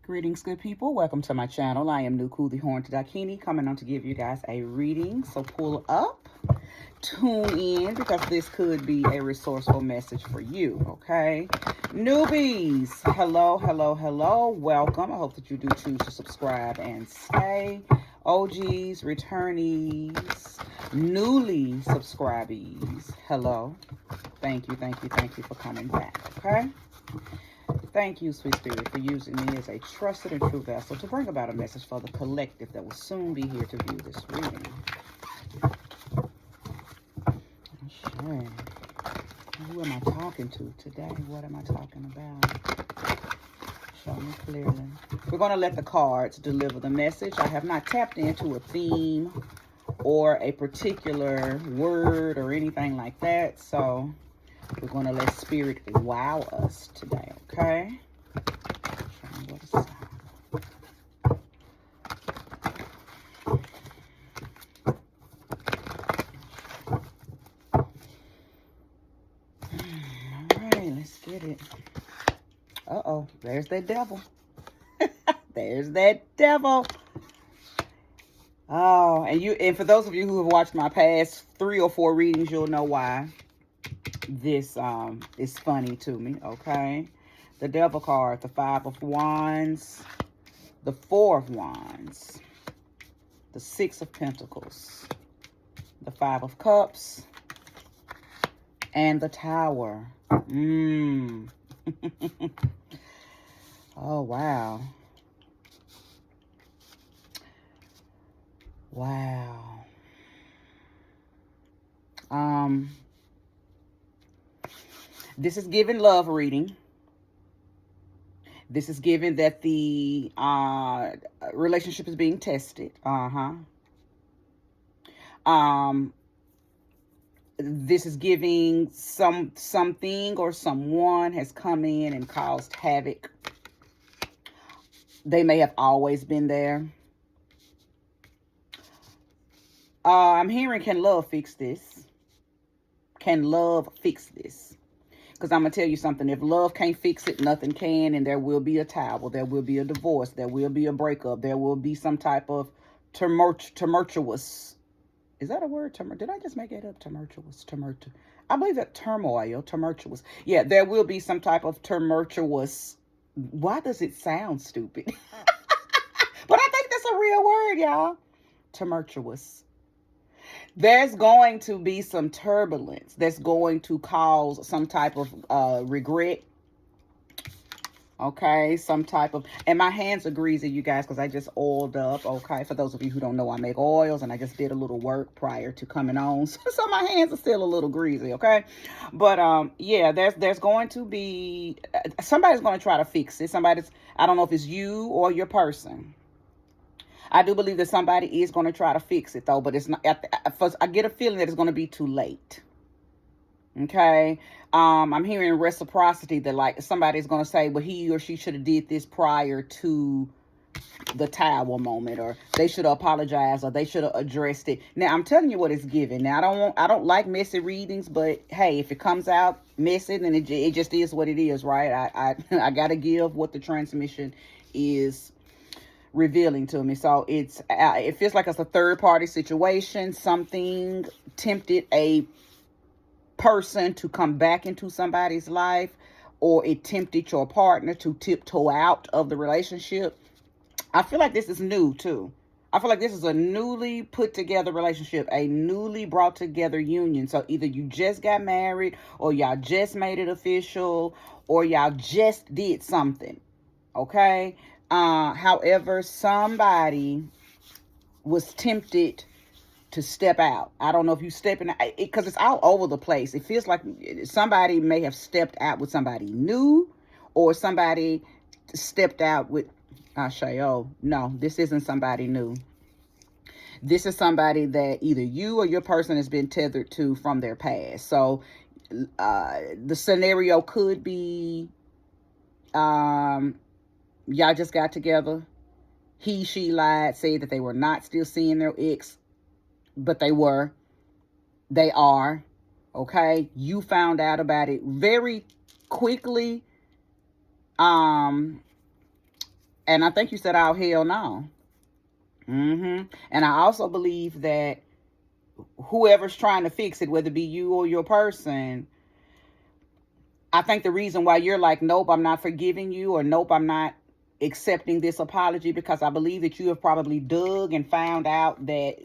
Greetings, good people. Welcome to my channel. I am Nuku, the Horned Dakini, coming on to give you guys a reading. So pull up, tune in, because this could be a resourceful message for you, okay? Newbies, hello, hello, hello. Welcome. I hope that you do choose to subscribe and stay. OGs, returnees, newly subscribees, hello. Thank you, thank you, thank you for coming back, okay? Thank you, Sweet Spirit, for using me as a trusted and true vessel to bring about a message for the collective that will soon be here to view this reading. Okay. Who am I talking to today? What am I talking about? Show me clearly. We're going to let the cards deliver the message. I have not tapped into a theme or a particular word or anything like that, so we're going to let Spirit wow us today, okay? Show me what it's about. All right, let's get it. Uh-oh, there's that devil. There's that devil. Oh, and for those of you who have watched my past 3 or 4 readings, you'll know why this is funny to me, okay? The devil card, the 5 of Wands, the 4 of Wands, the 6 of Pentacles, the 5 of Cups, and the Tower. Oh, wow. Wow. This is giving love reading. This is giving that the relationship is being tested. This is giving something or someone has come in and caused havoc. They may have always been there. I'm hearing, can love fix this? Can love fix this? Because I'm going to tell you something. If love can't fix it, nothing can. And there will be a tower. There will be a divorce. There will be a breakup. There will be some type of tumultuous. Is that a word? Did I just make it up? Tumultuous. I believe that turmoil. Tumultuous. Yeah, there will be some type of tumultuous. Why does it sound stupid? But I think that's a real word, y'all. Tumultuous. There's going to be some turbulence that's going to cause some type of regret. Okay, some type of, and my hands are greasy, you guys, because I just oiled up. Okay, for those of you who don't know, I make oils, and I just did a little work prior to coming on, so my hands are still a little greasy. Okay, but yeah, there's going to be somebody's going to try to fix it. I don't know if it's you or your person. I do believe that somebody is going to try to fix it, though, but it's not. I get a feeling that it's going to be too late. Okay, I'm hearing reciprocity, that like somebody's going to say, well, he or she should have did this prior to the tower moment, or they should have apologized, or they should have addressed it. Now, I'm telling you what it's giving. Now, I don't like messy readings, but hey, if it comes out messy, then it just is what it is, right? I got to give what the transmission is revealing to me. So it feels like it's a third party situation. Something tempted a person to come back into somebody's life, or it tempted your partner to tiptoe out of the relationship. I feel like this is new too. I feel like this is a newly put together relationship, a newly brought together union. So either you just got married, or y'all just made it official, or y'all just did something. Okay. However, somebody was tempted to step out. I don't know if you stepping out, because it's all over the place. It feels like somebody may have stepped out with somebody new, or somebody stepped out with Shayo. No, this isn't somebody new. This is somebody that either you or your person has been tethered to from their past. So the scenario could be y'all just got together. She lied, said that they were not still seeing their ex, but they were. They are. Okay? You found out about it very quickly. And I think you said, oh, hell no. And I also believe that whoever's trying to fix it, whether it be you or your person, I think the reason why you're like, nope, I'm not forgiving you, or nope, I'm not accepting this apology, because I believe that you have probably dug and found out that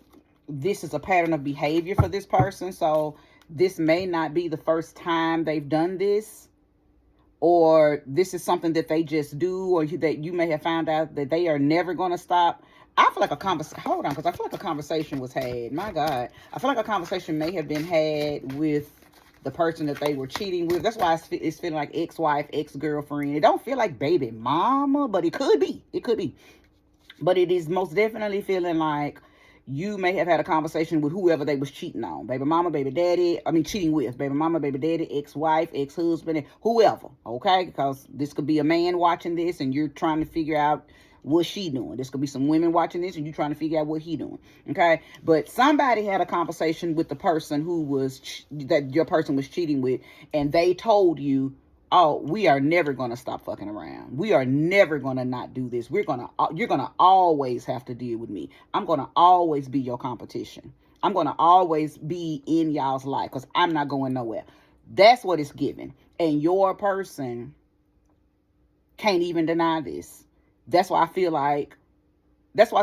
this is a pattern of behavior for this person. So this may not be the first time they've done this, or this is something that they just do, or that you may have found out that they are never going to stop. I feel like a conversation, hold on, because I feel like a conversation was had. My God. I feel like a conversation may have been had with the person that they were cheating with. That's why it's feeling like ex-wife, ex-girlfriend. It don't feel like baby mama, but it could be. It could be. But it is most definitely feeling like you may have had a conversation with whoever they was cheating on. Baby mama, baby daddy. I mean, cheating with. Baby mama, baby daddy, ex-wife, ex-husband, whoever. Okay? Because this could be a man watching this and you're trying to figure out what she doing. This could be some women watching this and you trying to figure out what he doing. Okay? But somebody had a conversation with the person that your person was cheating with, and they told you, oh, we are never going to stop fucking around. We are never going to not do this. You're going to always have to deal with me. I'm going to always be your competition. I'm going to always be in y'all's life because I'm not going nowhere. That's what it's given. And your person can't even deny this. That's why I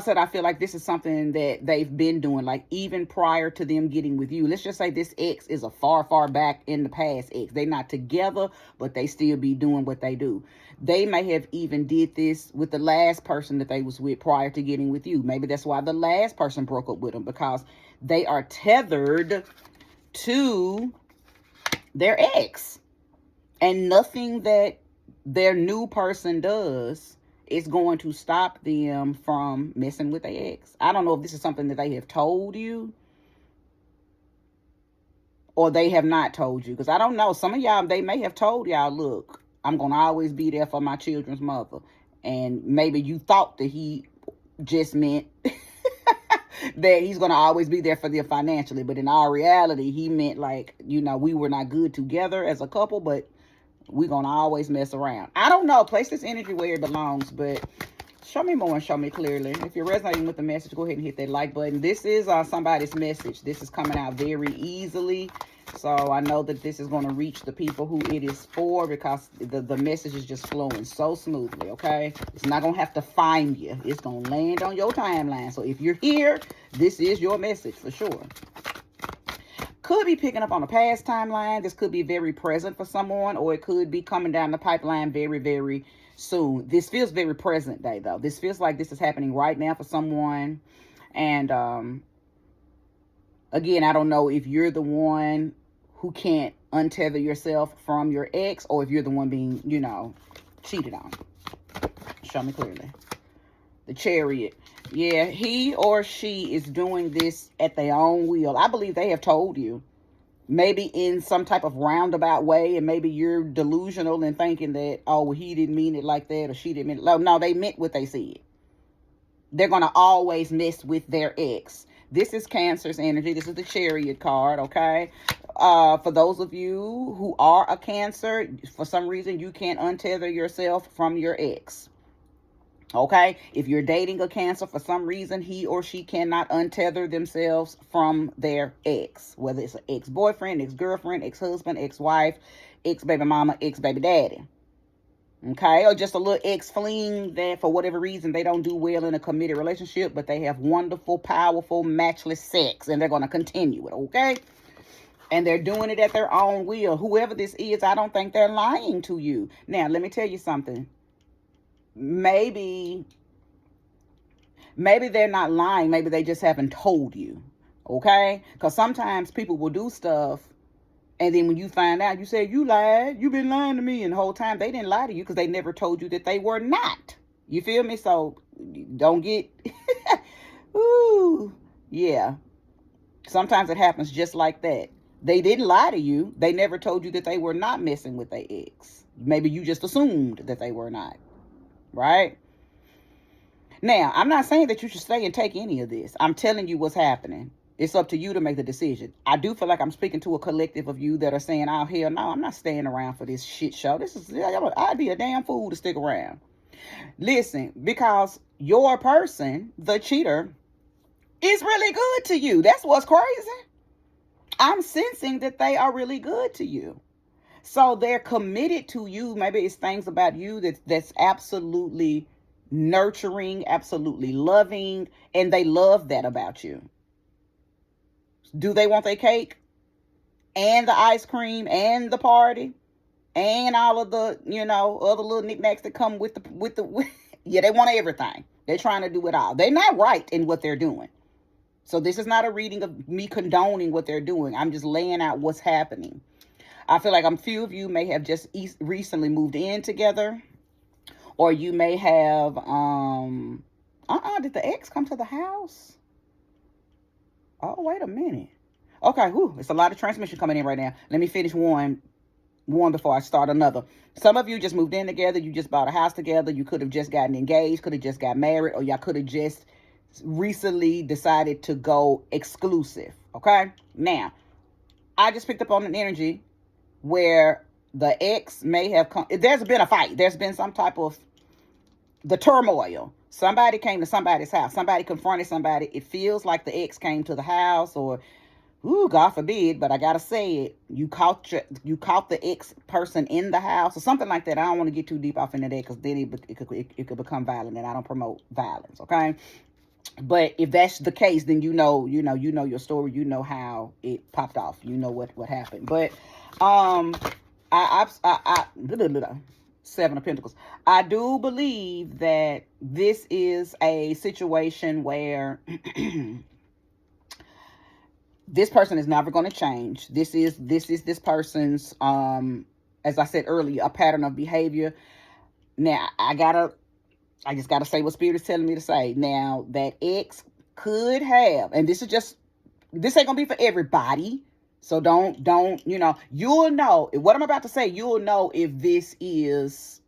said I feel like this is something that they've been doing, like even prior to them getting with you. Let's just say this ex is a far, far back in the past ex. They're not together, but they still be doing what they do. They may have even did this with the last person that they was with prior to getting with you. Maybe that's why the last person broke up with them, because they are tethered to their ex. And nothing that their new person does is going to stop them from messing with their ex. I don't know if this is something that they have told you or they have not told you, because I don't know. Some of y'all, they may have told y'all, look, I'm going to always be there for my children's mother. And maybe you thought that he just meant that he's going to always be there for them financially. But in all reality, he meant like, we were not good together as a couple, but we're going to always mess around. I don't know. Place this energy where it belongs, but show me more and show me clearly. If you're resonating with the message, go ahead and hit that like button. This is somebody's message. This is coming out very easily. So I know that this is going to reach the people who it is for, because the message is just flowing so smoothly, okay? It's not going to have to find you. It's going to land on your timeline. So if you're here, this is your message for sure. Could be picking up on a past timeline. This could be very present for someone, or it could be coming down the pipeline very, very soon. This feels very present day, though. This feels like this is happening right now for someone. And again, I don't know if you're the one who can't untether yourself from your ex, or if you're the one being, cheated on. Show me clearly. The Chariot. Yeah, he or she is doing this at their own will. I believe they have told you, maybe in some type of roundabout way, and maybe you're delusional and thinking that, oh, well, he didn't mean it like that, or she didn't mean it. No, they meant what they said. They're going to always mess with their ex. This is Cancer's energy. This is the Chariot card, okay? For those of you who are a Cancer, for some reason, you can't untether yourself from your ex. Okay, if you're dating a Cancer, for some reason, he or she cannot untether themselves from their ex, whether it's an ex-boyfriend, ex-girlfriend, ex-husband, ex-wife, ex-baby mama, ex-baby daddy. Okay, or just a little ex-fling that for whatever reason they don't do well in a committed relationship, but they have wonderful, powerful, matchless sex, and they're going to continue it, okay? And they're doing it at their own will. Whoever this is, I don't think they're lying to you. Now, let me tell you something. Maybe they're not lying. Maybe they just haven't told you. Okay? Because sometimes people will do stuff, and then when you find out, you say, you lied. You've been lying to me. And the whole time, they didn't lie to you because they never told you that they were not. You feel me? So don't get... Ooh, yeah. Sometimes it happens just like that. They didn't lie to you. They never told you that they were not messing with their ex. Maybe you just assumed that they were not. Right? Now, I'm not saying that you should stay and take any of this. I'm telling you what's happening. It's up to you to make the decision. I do feel like I'm speaking to a collective of you that are saying, oh, hell no, I'm not staying around for this shit show. I'd be a damn fool to stick around. Listen, because your person, the cheater, is really good to you. That's what's crazy. I'm sensing that they are really good to you. So they're committed to you. Maybe it's things about you that's absolutely nurturing, absolutely loving, and they love that about you. Do they want their cake and the ice cream and the party and all of the, other little knickknacks that come with yeah, they want everything. They're trying to do it all. They're not right in what they're doing. So this is not a reading of me condoning what they're doing. I'm just laying out what's happening. I feel like a few of you may have just recently moved in together, or you may have, did the ex come to the house? Oh, wait a minute. Okay, it's a lot of transmission coming in right now. Let me finish one before I start another. Some of you just moved in together. You just bought a house together. You could have just gotten engaged, could have just got married, or y'all could have just recently decided to go exclusive. Okay? Now, I just picked up on an energy where the ex may have come. There's been a fight. There's been some type of the turmoil. Somebody came to somebody's house. Somebody confronted somebody. It feels like the ex came to the house, or God forbid, but I gotta say it. You caught the ex person in the house or something like that. I don't want to get too deep off into that because then it could become violent, and I don't promote violence. Okay. But if that's the case, then you know your story. You know how it popped off. You know what happened. But I Seven of Pentacles. I do believe that this is a situation where this person is never going to change. This is this person's, as I said earlier, a pattern of behavior. Now I just gotta say what Spirit is telling me to say. Now, that ex could have, and this ain't gonna be for everybody. So don't, you'll know what I'm about to say. You'll know if this is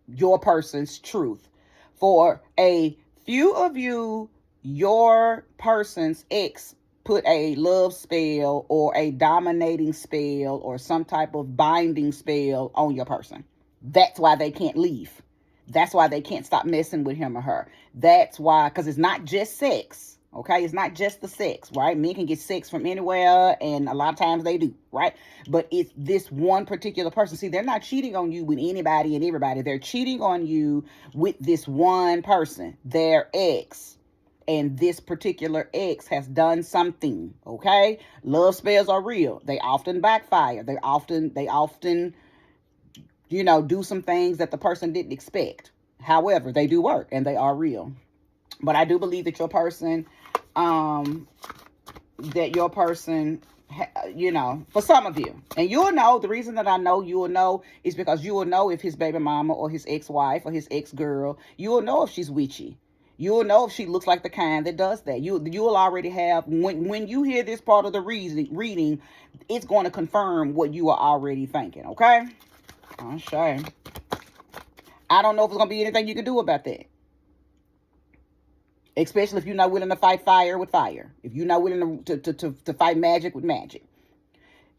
your person's truth. For a few of you, your person's ex put a love spell or a dominating spell or some type of binding spell on your person. That's why they can't leave. That's why they can't stop messing with him or her. That's why, because it's not just sex, okay? It's not just the sex, right? Men can get sex from anywhere, and a lot of times they do, right? But it's this one particular person. See, they're not cheating on you with anybody and everybody. They're cheating on you with this one person, their ex. And this particular ex has done something, okay? Love spells are real. They often backfire. They often do some things that the person didn't expect. However, they do work and they are real. But I do believe that your person, for some of you, and you'll know, the reason that I know you will know is because you will know if his baby mama or his ex-wife or his ex-girl, you will know if she's witchy. You will know if she looks like the kind that does that. You will already have, when you hear this part of the reading, it's going to confirm what you are already thinking, okay? I'm sure. I don't know if there's going to be anything you can do about that. Especially if you're not willing to fight fire with fire. If you're not willing to fight magic with magic.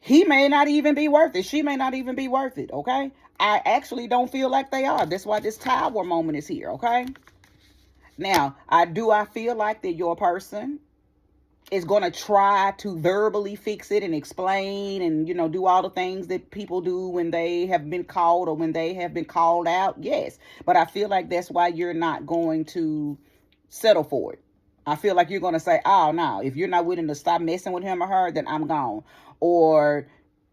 He may not even be worth it. She may not even be worth it, okay? I actually don't feel like they are. That's why this Tower moment is here, okay? Now, I feel like that your person is going to try to verbally fix it and explain and, do all the things that people do when they have been called or when they have been called out. Yes. But I feel like that's why you're not going to settle for it. I feel like you're going to say, oh, no, if you're not willing to stop messing with him or her, then I'm gone. Or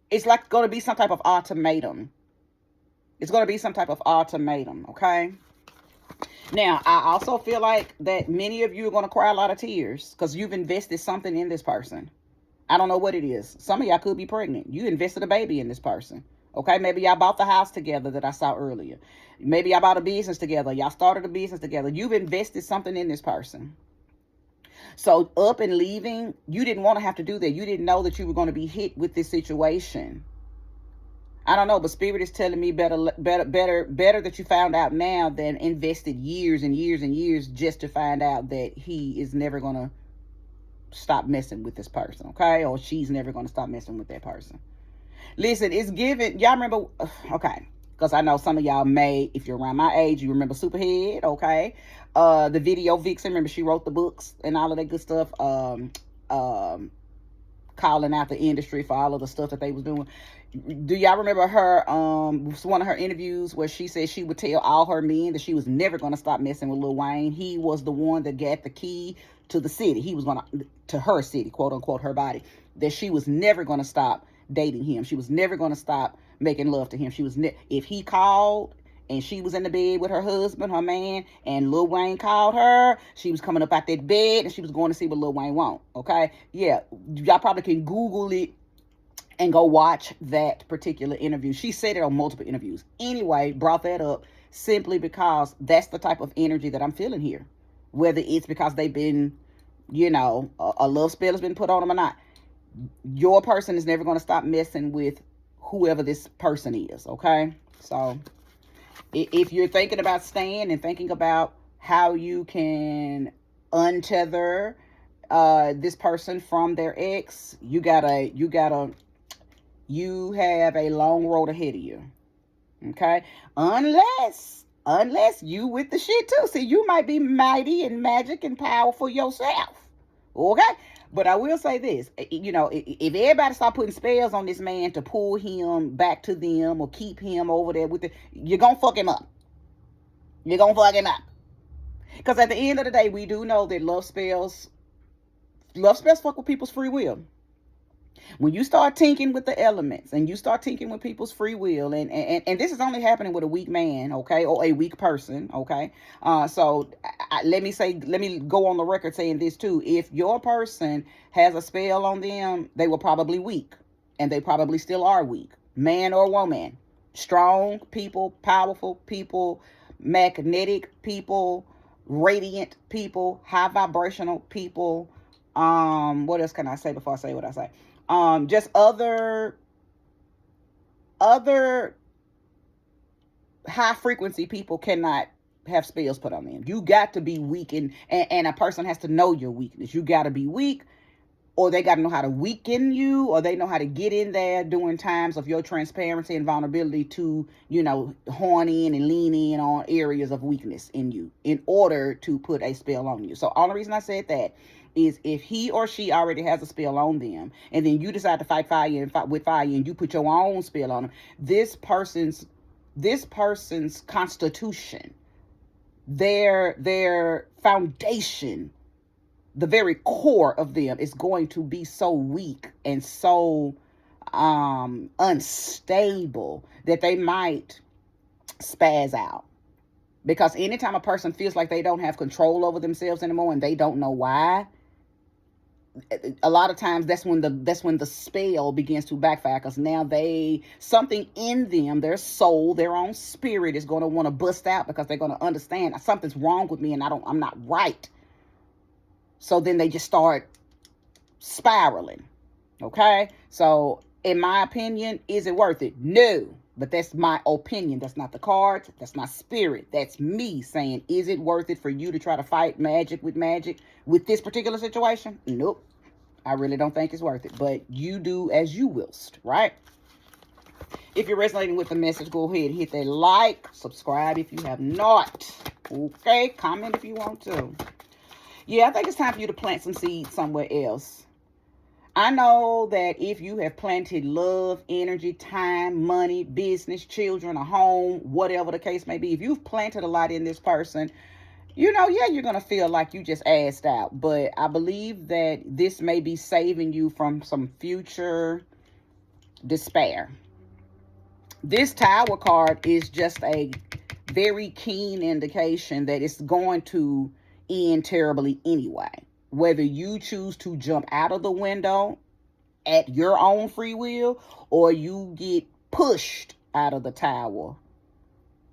it's like going to be some type of ultimatum. It's going to be some type of ultimatum. Okay. Now, I also feel like that many of you are going to cry a lot of tears because you've invested something in this person. I don't know what it is. Some of y'all could be pregnant. You invested a baby in this person. Okay, maybe y'all bought the house together that I saw earlier. Maybe y'all bought a business together. Y'all started a business together. You've invested something in this person. So up and leaving, you didn't want to have to do that. You didn't know that you were going to be hit with this situation. I don't know, but Spirit is telling me better that you found out now than invested years and years and years just to find out that he is never going to stop messing with this person, okay? Or she's never going to stop messing with that person. Listen, it's given, y'all remember, okay, Because I know some of y'all may, if you're around my age, you remember Superhead, okay? The video vixen, remember she wrote the books and all of that good stuff. Calling out the industry for all of the stuff that they was doing. Do y'all remember her, one of her interviews where she said she would tell all her men that she was never going to stop messing with Lil Wayne? He was the one that got the key to the city. He was going to her city, quote unquote, her body. That she was never going to stop dating him. She was never going to stop making love to him. She was, if he called and she was in the bed with her husband, her man, and Lil Wayne called her, she was coming up out that bed and she was going to see what Lil Wayne want. Okay? Yeah, y'all probably can Google it and go watch that particular interview. She said it on multiple interviews. Anyway, brought that up simply because that's the type of energy that I'm feeling here. Whether it's because they've been, a love spell has been put on them or not. Your person is never going to stop messing with whoever this person is, okay? So if you're thinking about staying and thinking about how you can untether this person from their ex, you have a long road ahead of you. Okay? Unless you with the shit too. See, you might be mighty and magic and powerful yourself. Okay? But I will say this, if everybody start putting spells on this man to pull him back to them or keep him over there with you're going to fuck him up. You're going to fuck him up. Because at the end of the day, we do know that love spells fuck with people's free will. When you start tinkering with the elements and you start tinkering with people's free will, and this is only happening with a weak man, okay, or a weak person, okay. So let me go on the record saying this too. If your person has a spell on them, they were probably weak, and they probably still are weak, man or woman. Strong people, powerful people, magnetic people, radiant people, high vibrational people. What else can I say before I say what I say? Just other high frequency people cannot have spells put on them. You got to be weak, and a person has to know your weakness. You got to be weak, or they got to know how to weaken you, or they know how to get in there during times of your transparency and vulnerability to, horn in and lean in on areas of weakness in you in order to put a spell on you. So only reason I said that is if he or she already has a spell on them, and then you decide to fight with fire, and you put your own spell on them, this person's constitution, their foundation, the very core of them is going to be so weak and so unstable that they might spaz out. Because anytime a person feels like they don't have control over themselves anymore and they don't know why, a lot of times that's when the spell begins to backfire, because now something in them, their soul, their own spirit is going to want to bust out, because they're going to understand something's wrong with me and I'm not right. So then they just start spiraling. Okay? So in my opinion, is it worth it? No. But that's my opinion. That's not the cards. That's my spirit. That's me saying, is it worth it for you to try to fight magic with this particular situation? Nope. I really don't think it's worth it. But you do as you willst, right? If you're resonating with the message, go ahead and hit that like, subscribe if you have not. Okay? Comment if you want to. Yeah, I think it's time for you to plant some seeds somewhere else. I know that if you have planted love, energy, time, money, business, children, a home, whatever the case may be, if you've planted a lot in this person, you're going to feel like you just assed out. But I believe that this may be saving you from some future despair. This Tower card is just a very keen indication that it's going to end terribly anyway. Whether you choose to jump out of the window at your own free will, or you get pushed out of the tower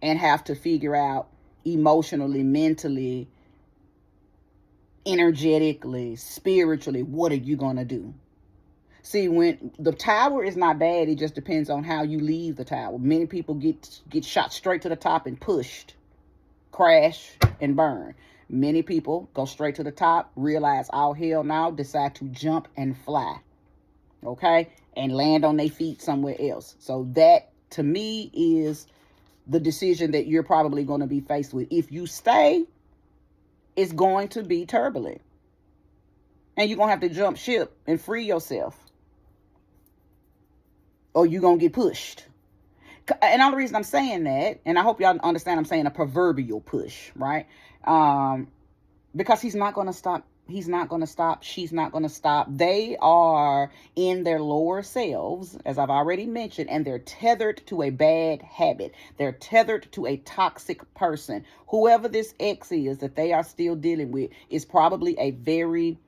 and have to figure out emotionally, mentally, energetically, spiritually, what are you going to do? See, when the tower is not bad, it just depends on how you leave the tower. Many people get shot straight to the top and pushed, crash, and burn. Many people go straight to the top, realize all hell now, decide to jump and fly, okay, and land on their feet somewhere else. So that, to me, is the decision that you're probably going to be faced with. If you stay, it's going to be turbulent. And you're going to have to jump ship and free yourself. Or you're going to get pushed. And all the reason I'm saying that, and I hope y'all understand I'm saying a proverbial push, right? Because he's not going to stop. He's not going to stop. She's not going to stop. They are in their lower selves, as I've already mentioned, and they're tethered to a bad habit. They're tethered to a toxic person. Whoever this ex is that they are still dealing with is probably a very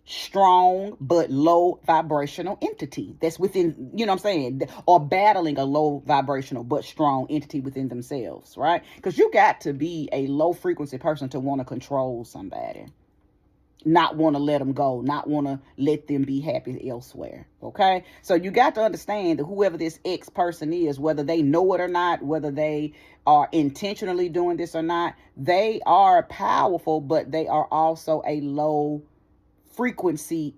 strong but low vibrational entity that's within, you know what I'm saying, or battling a low vibrational but strong entity within themselves, right? Because you got to be a low frequency person to want to control somebody, not want to let them go, not want to let them be happy elsewhere. Okay, so you got to understand that whoever this ex person is, whether they know it or not, whether they are intentionally doing this or not, they are powerful, but they are also a low frequency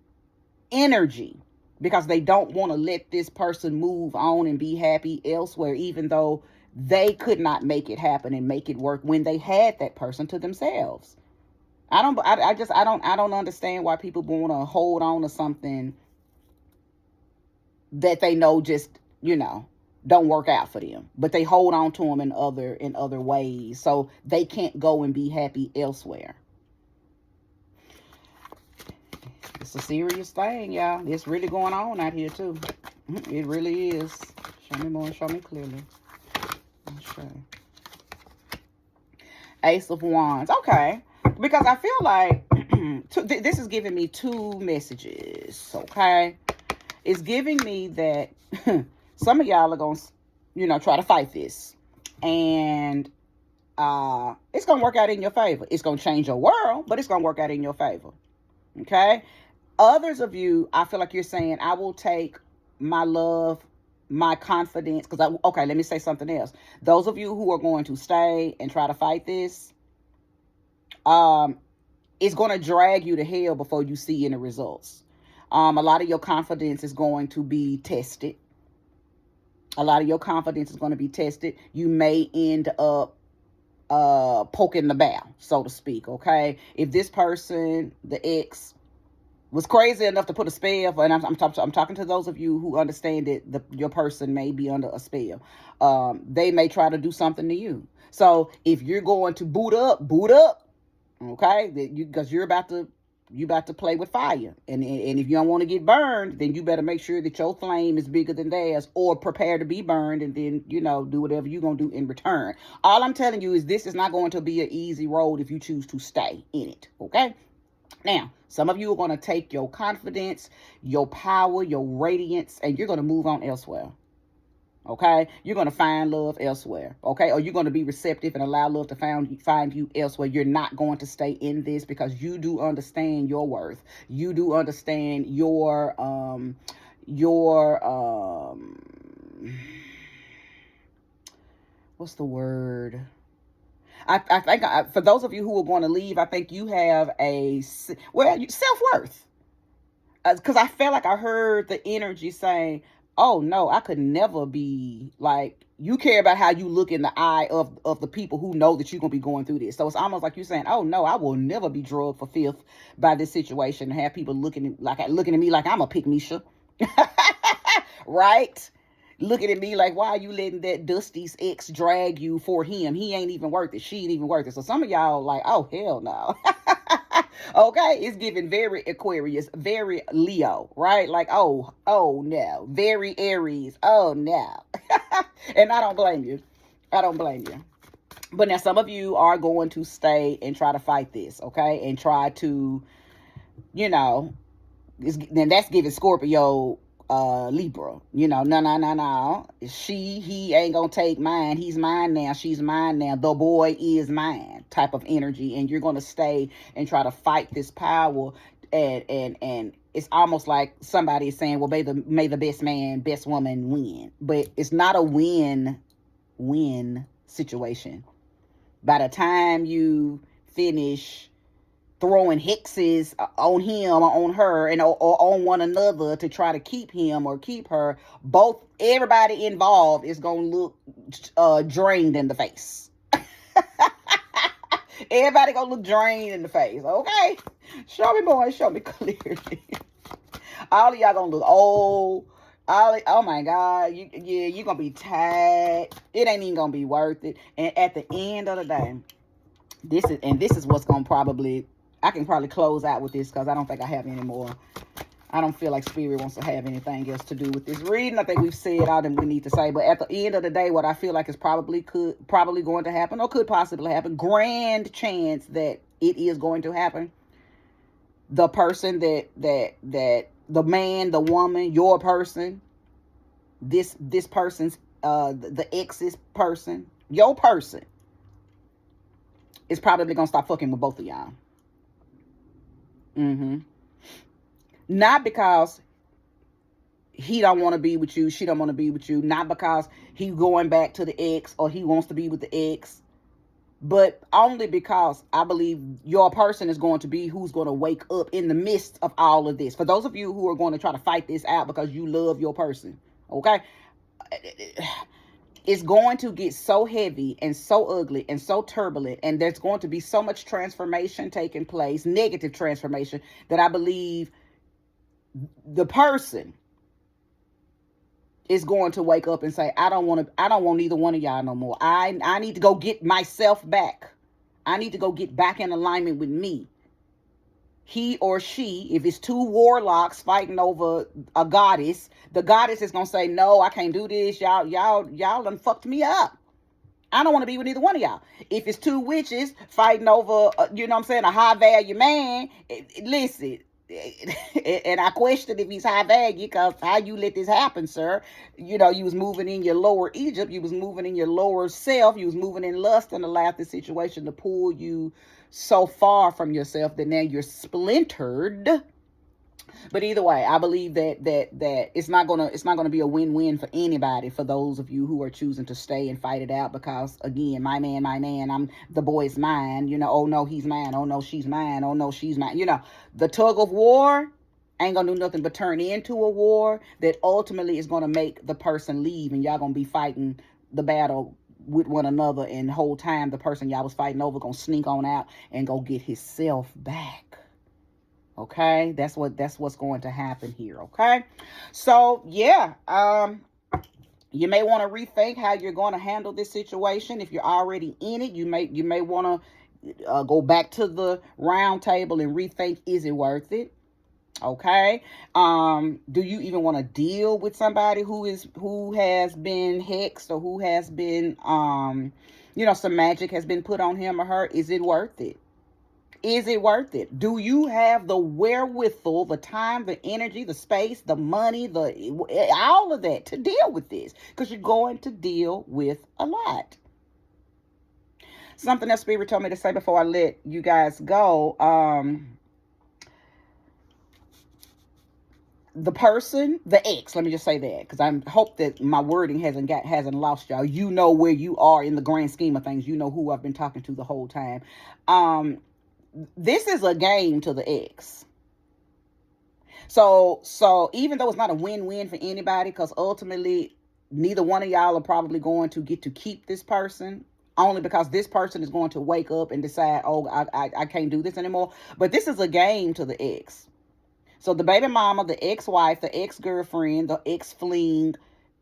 energy, because they don't want to let this person move on and be happy elsewhere, even though they could not make it happen and make it work when they had that person to themselves. I don't understand why people want to hold on to something that they know just, don't work out for them, but they hold on to them in other ways, so they can't go and be happy elsewhere. It's a serious thing, y'all. It's really going on out here, too. It really is. Show me more. Show me clearly. Okay. Ace of Wands. Okay. Because I feel like this is giving me two messages, okay? It's giving me that some of y'all are going to, try to fight this. And it's going to work out in your favor. It's going to change your world, but it's going to work out in your favor. Okay? Others of you, I feel like you're saying, I will take my love, my confidence, okay, let me say something else. Those of you who are going to stay and try to fight this, it's going to drag you to hell before you see any results. A lot of your confidence is going to be tested. A lot of your confidence is going to be tested. You may end up poking the bear, so to speak, okay? If this person, the ex, was crazy enough to put a spell, and I'm talking to those of you who understand that your person may be under a spell. They may try to do something to you. So if you're going to boot up, okay? Because you're about to play with fire, and if you don't want to get burned, then you better make sure that your flame is bigger than theirs, or prepare to be burned, and then do whatever you're gonna do in return. All I'm telling you is this is not going to be an easy road if you choose to stay in it. Okay. Now, some of you are going to take your confidence, your power, your radiance, and you're going to move on elsewhere. Okay? You're going to find love elsewhere. Okay? Or you're going to be receptive and allow love to find you elsewhere. You're not going to stay in this, because you do understand your worth. You do understand your what's the word? I think for those of you who are going to leave, I think you have self-worth. Because I felt like I heard the energy saying, oh, no, I could never be like, you care about how you look in the eye of the people who know that you're going to be going through this. So it's almost like you're saying, oh, no, I will never be drugged for filth by this situation, and have people looking at me like I'm a pick-me-sha. Right? Looking at me like, why are you letting that Dusty's ex drag you for him? He ain't even worth it. She ain't even worth it. So some of y'all like, oh, hell no. Okay, it's giving very Aquarius, very Leo, right? Like, oh no. Very Aries, oh no. And I don't blame you. But now some of you are going to stay and try to fight this, okay? And try to, then that's giving Scorpio, Libra, no. He ain't gonna take mine. He's mine now. She's mine now. The boy is mine type of energy. And you're gonna stay and try to fight this power. And it's almost like somebody is saying, well, may the best man, best woman win. But it's not a win-win situation. By the time you finish throwing hexes on him or on her and or on one another to try to keep him or keep her, both everybody involved is gonna look drained in the face. Everybody gonna look drained in the face. Okay, show me more, show me clearly. All of y'all gonna look old. Oh my God, you're gonna be tired. It ain't even gonna be worth it. And at the end of the day, this is what's gonna probably, I can probably close out with this because I don't think I have any more. I don't feel like Spirit wants to have anything else to do with this reading. I think we've said all that we need to say. But at the end of the day, what I feel like is probably going to happen, or could possibly happen, grand chance that it is going to happen. The person that the man, the woman, your person, this person's the ex's person, your person is probably gonna stop fucking with both of y'all. Not because he don't want to be with you, she don't want to be with you, not because he going back to the ex or he wants to be with the ex, but only because I believe your person is going to be who's going to wake up in the midst of all of this. For those of you who are going to try to fight this out because you love your person, okay? It's going to get so heavy and so ugly and so turbulent, and there's going to be so much transformation taking place, negative transformation, that I believe the person is going to wake up and say, I don't want neither one of y'all no more. I need to go get myself back. I need to go get back in alignment with me. He or she, if it's two warlocks fighting over a goddess, the goddess is going to say, no, I can't do this. Y'all done fucked me up. I don't want to be with neither one of y'all. If it's two witches fighting over, a high value man, listen, and I question if he's high value, because how you let this happen, sir? You was moving in your lower Egypt. You was moving in your lower self. You was moving in lust and allowed this situation to pull you so far from yourself that now you're splintered. But either way, I believe that it's not gonna be a win-win for anybody. For those of you who are choosing to stay and fight it out, because again, my man, the boy's mine. Oh no, he's mine. Oh no, she's mine. Oh no, she's mine. The tug of war ain't gonna do nothing but turn into a war that ultimately is gonna make the person leave, and y'all gonna be fighting the battle with one another, and the whole time the person y'all was fighting over gonna sneak on out and go get himself back. Okay, that's what's going to happen here. Okay, so yeah, you may want to rethink how you're going to handle this situation. If you're already in it, you may want to go back to the round table and rethink: is it worth it? Okay, do you even want to deal with somebody who has been hexed, or who has been some magic has been put on him or her? Is it worth it? Is it worth it? Do you have the wherewithal, the time, the energy, the space, the money, all of that to deal with this? Because you're going to deal with a lot. Something that Spirit told me to say before I let you guys go. The person, the ex, let me just say that, because I hope that my wording hasn't lost y'all. You know where you are in the grand scheme of things. You know who I've been talking to the whole time. This is a game to the ex. So even though it's not a win-win for anybody, because ultimately neither one of y'all are probably going to get to keep this person, only because this person is going to wake up and decide, oh, I can't do this anymore. But this is a game to the ex. So the baby mama, the ex-wife, the ex-girlfriend, the ex-fling,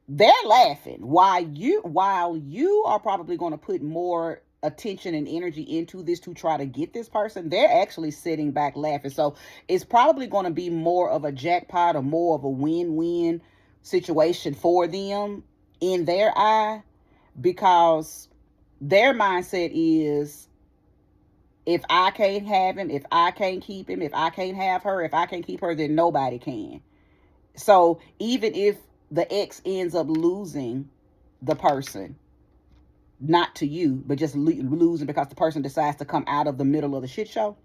they're laughing while you are probably going to put more attention and energy into this to try to get this person. They're actually sitting back laughing. So it's probably going to be more of a jackpot, or more of a win-win situation for them in their eye, because their mindset is, if I can't have him, if I can't keep him, if I can't have her, if I can't keep her, then nobody can. So even if the ex ends up losing the person, not to you, but just losing because the person decides to come out of the middle of the shit show,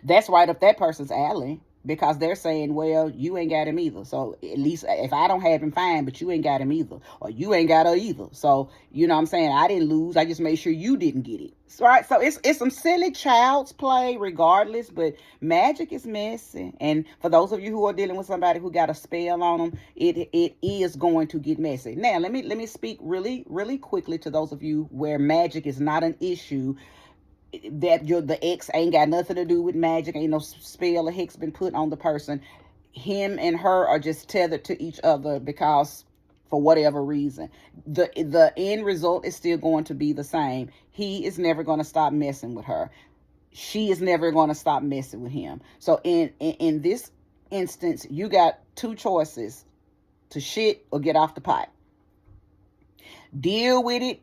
that's right up that person's alley. because they're saying, well, you ain't got him either. So at least if I don't have him, fine, but you ain't got him either. Or you ain't got her either. So, you know what I'm saying? I didn't lose. I just made sure you didn't get it. Right? So it's some silly child's play regardless, but magic is messy. And for those of you who are dealing with somebody who got a spell on them, it is going to get messy. Now, let me speak really quickly to those of you where magic is not an issue, that the ex ain't got nothing to do with magic, ain't no spell or hex been put on the person. Him and her are just tethered to each other because for whatever reason. The end result is still going to be the same. He is never going to stop messing with her. She is never going to stop messing with him. So in this instance, you got two choices: to shit or get off the pot. Deal with it,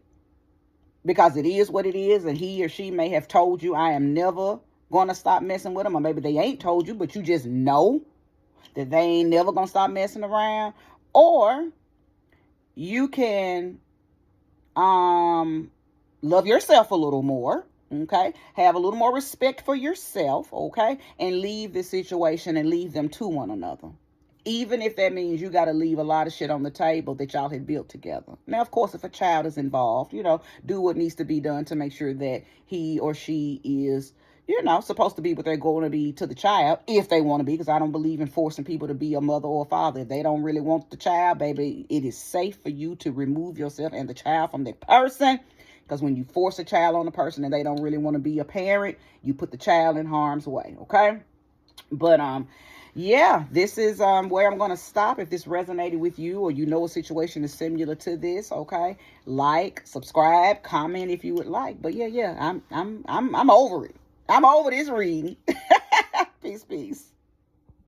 because it is what it is, and he or she may have told you, I am never going to stop messing with them, or maybe they ain't told you, but you just know that they ain't never going to stop messing around. Or you can love yourself a little more, okay? Have a little more respect for yourself, okay? And leave this situation and leave them to one another. Even if that means you got to leave a lot of shit on the table that y'all had built together. Now, of course, if a child is involved, do what needs to be done to make sure that he or she is, supposed to be what they're going to be to the child, if they want to be, because I don't believe in forcing people to be a mother or a father. If they don't really want the child, baby, it is safe for you to remove yourself and the child from that person. Because when you force a child on a person and they don't really want to be a parent, you put the child in harm's way, okay? But, yeah, this is where I'm going to stop. If this resonated with you, or a situation is similar to this, okay? Like, subscribe, comment if you would like. But yeah, I'm over it. I'm over this reading. Peace.